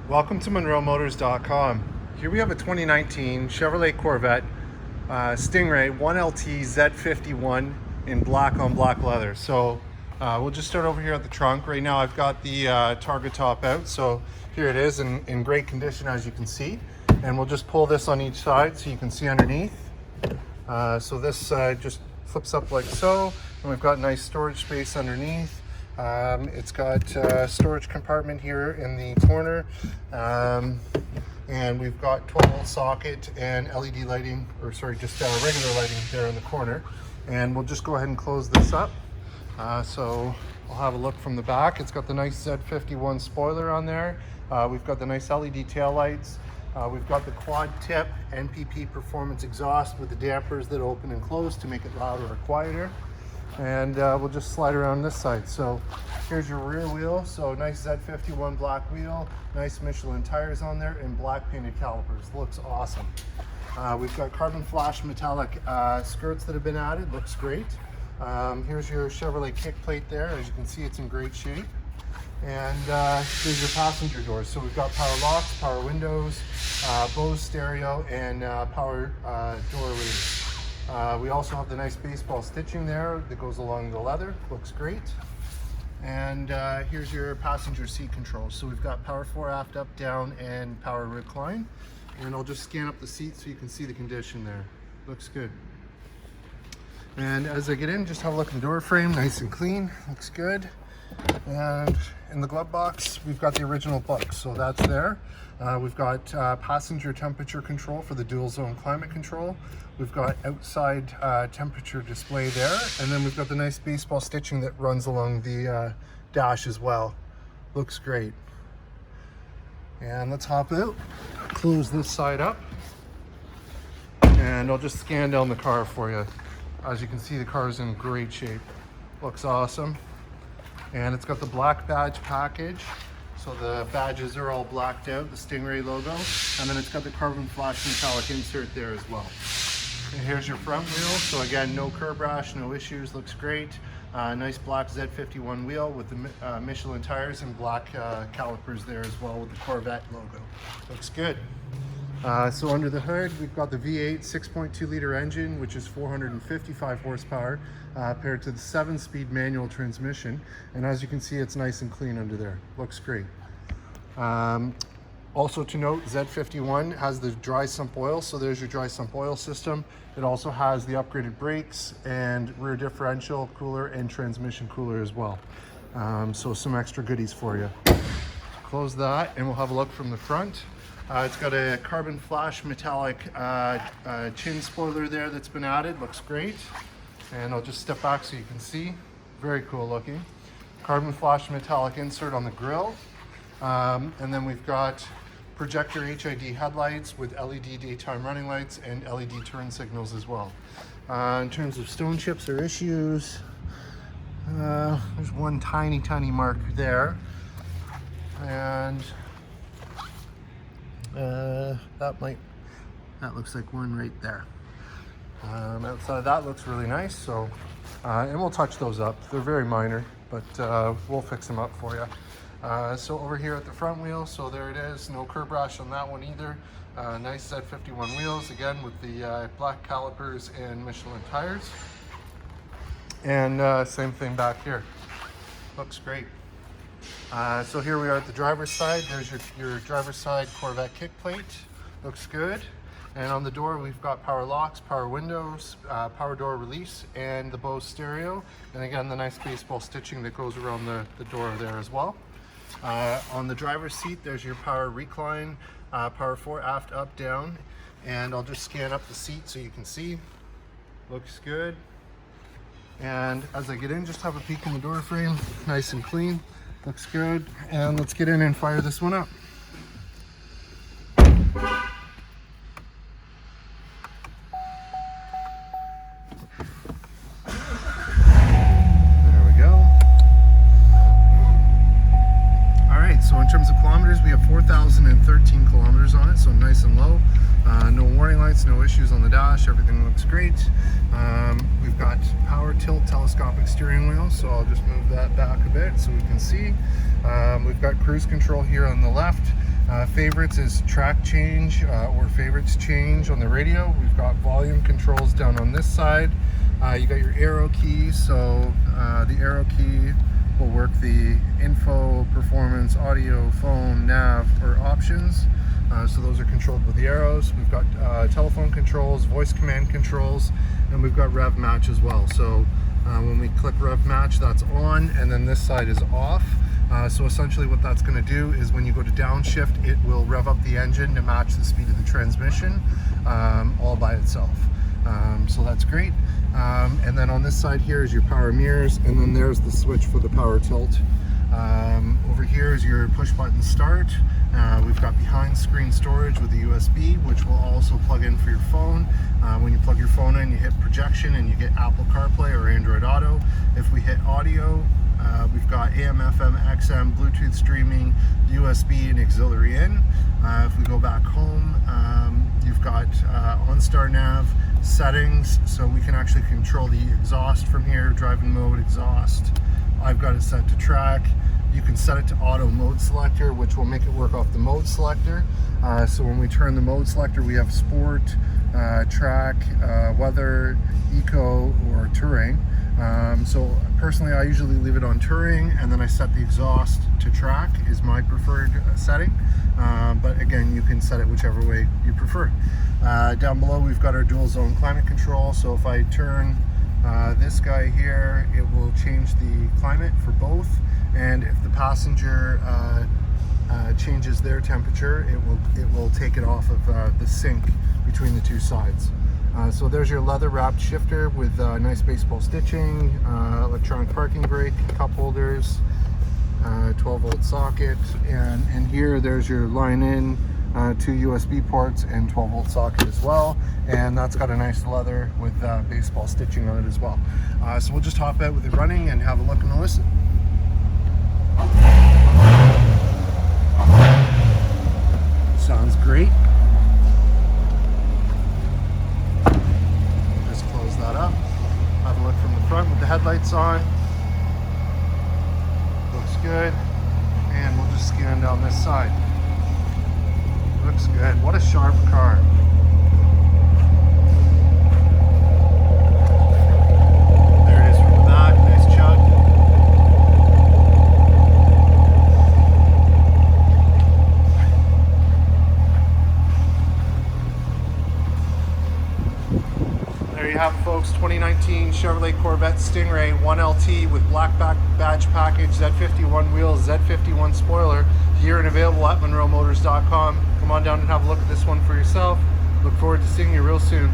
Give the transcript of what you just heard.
Welcome to MonroeMotors.com. Here we have a 2019 Chevrolet Corvette Stingray 1LT Z51 in black on black leather. So we'll just start over here at the trunk. Right now I've got the Targa top out, so here it is in great condition, as you can see. And we'll just pull this on each side so you can see underneath. So this just flips up like so, and we've got nice storage space underneath. It's got a storage compartment here in the corner, and we've got 12-volt socket and LED lighting, or sorry, just regular lighting there in the corner. And we'll just go ahead and close this up. So we'll have a look from the back. It's got the nice Z51 spoiler on there. We've got the nice LED tail lights. We've got the quad tip NPP performance exhaust with the dampers that open and close to make it louder or quieter. And we'll just slide around this side. So here's your rear wheel. So nice Z51 black wheel, nice Michelin tires on there, and black painted calipers. Looks awesome. We've got carbon flash metallic skirts that have been added. Looks great. Here's your Chevrolet kick plate there. As you can see, it's in great shape. And here's your passenger doors. So we've got power locks, power windows, Bose stereo, and power door release. We also have the nice baseball stitching there that goes along the leather. Looks great. And here's your passenger seat controls. So we've got power fore, aft, up, down, and power recline. And I'll just scan up the seat so you can see the condition there. Looks good. And as I get in, just have a look at the door frame. Nice and clean. Looks good. And in the glove box, we've got the original book, so that's there. We've got passenger temperature control for the dual zone climate control. We've got outside temperature display there, and then we've got the nice baseball stitching that runs along the dash as well. Looks great. And let's hop out, close this side up, and I'll just scan down the car for you. As you can see, the car is in great shape. Looks awesome. And it's got the black badge package. So the badges are all blacked out, the Stingray logo. And then it's got the carbon flash metallic insert there as well. And here's your front wheel. So again, no curb rash, no issues, looks great. Nice black Z51 wheel with the Michelin tires and black calipers there as well with the Corvette logo. Looks good. So under the hood, we've got the V8 6.2 liter engine, which is 455 horsepower, paired to the 7-speed manual transmission. And as you can see, it's nice and clean under there. Looks great. Also to note, Z51 has the dry sump oil. So there's your dry sump oil system. It also has the upgraded brakes and rear differential cooler and transmission cooler as well. So some extra goodies for you. Close that and we'll have a look from the front. It's got a carbon flash metallic chin spoiler there that's been added. Looks great. And I'll just step back so you can see. Very cool looking. Carbon flash metallic insert on the grille. And then we've got projector HID headlights with LED daytime running lights and LED turn signals as well. In terms of stone chips or issues, there's one tiny mark there. And that looks like one right there. Outside of that looks really nice. So, and we'll touch those up. They're very minor, but we'll fix them up for you. So over here at the front wheel, so there it is. No curb rash on that one either. Nice Z51 wheels, again with the black calipers and Michelin tires. And same thing back here. Looks great. So here we are at the driver's side. There's your driver's side Corvette kick plate. Looks good. And on the door, we've got power locks, power windows, power door release, and the Bose stereo. And again, the nice baseball stitching that goes around the door there as well. On the driver's seat, there's your power recline, power fore, aft, up, down. And I'll just scan up the seat so you can see. Looks good. And as I get in, just have a peek in the door frame. Nice and clean. Looks good. And let's get in and fire this one up. So in terms of kilometers, we have 4,013 kilometers on it, so nice and low. No warning lights, no issues on the dash, everything looks great. We've got power tilt telescopic steering wheel, so I'll just move that back a bit so we can see. We've got cruise control here on the left. Favorites is track change or favorites change on the radio. We've got volume controls down on this side. You got your arrow keys, so the arrow key will work the info, performance, audio, phone, nav, or options. So those are controlled with the arrows. We've got telephone controls, voice command controls, and we've got Rev Match as well. So when we click Rev Match, that's on, and then this side is off. So essentially what that's going to do is when you go to downshift, it will rev up the engine to match the speed of the transmission all by itself. So that's great. And then on this side here is your power mirrors, and then there's the switch for the power tilt. Over here is your push button start. We've got behind screen storage with the USB, which will also plug in for your phone. When you plug your phone in, you hit projection and you get Apple CarPlay or Android Auto. If we hit audio, we've got AM, FM, XM, Bluetooth streaming, USB, and auxiliary in. If we go back home, you've got Onstar Nav Settings, so we can actually control the exhaust from here, driving mode, exhaust. I've got it set to track. You can set it to auto mode selector, which will make it work off the mode selector. So when we turn the mode selector, we have sport, track, weather, eco, or touring. So personally, I usually leave it on touring, and then I set the exhaust to track is my preferred setting. But again, you can set it whichever way you prefer. Down below, we've got our dual zone climate control. So if I turn this guy here, it will change the climate for both. And if the passenger changes their temperature, it will take it off of the sync between the two sides. So there's your leather wrapped shifter with nice baseball stitching, electronic parking brake, cup holders, 12-volt socket, and here there's your line in, 2 USB ports and 12-volt socket as well, and that's got a nice leather with baseball stitching on it as well. So we'll just hop out with it running and have a look and a listen. Sounds great. Just close that up. Have a look from the front with the headlights on. Looks good. And we'll just scan down this side. Looks good. What a sharp car. There it is from the back. Nice chug. There you have it, folks. 2019 Chevrolet Corvette Stingray 1LT with black badge package, Z51 wheels, Z51 spoiler, here and available at MonroeMotors.com. Come on down and have a look at this one for yourself. Look forward to seeing you real soon.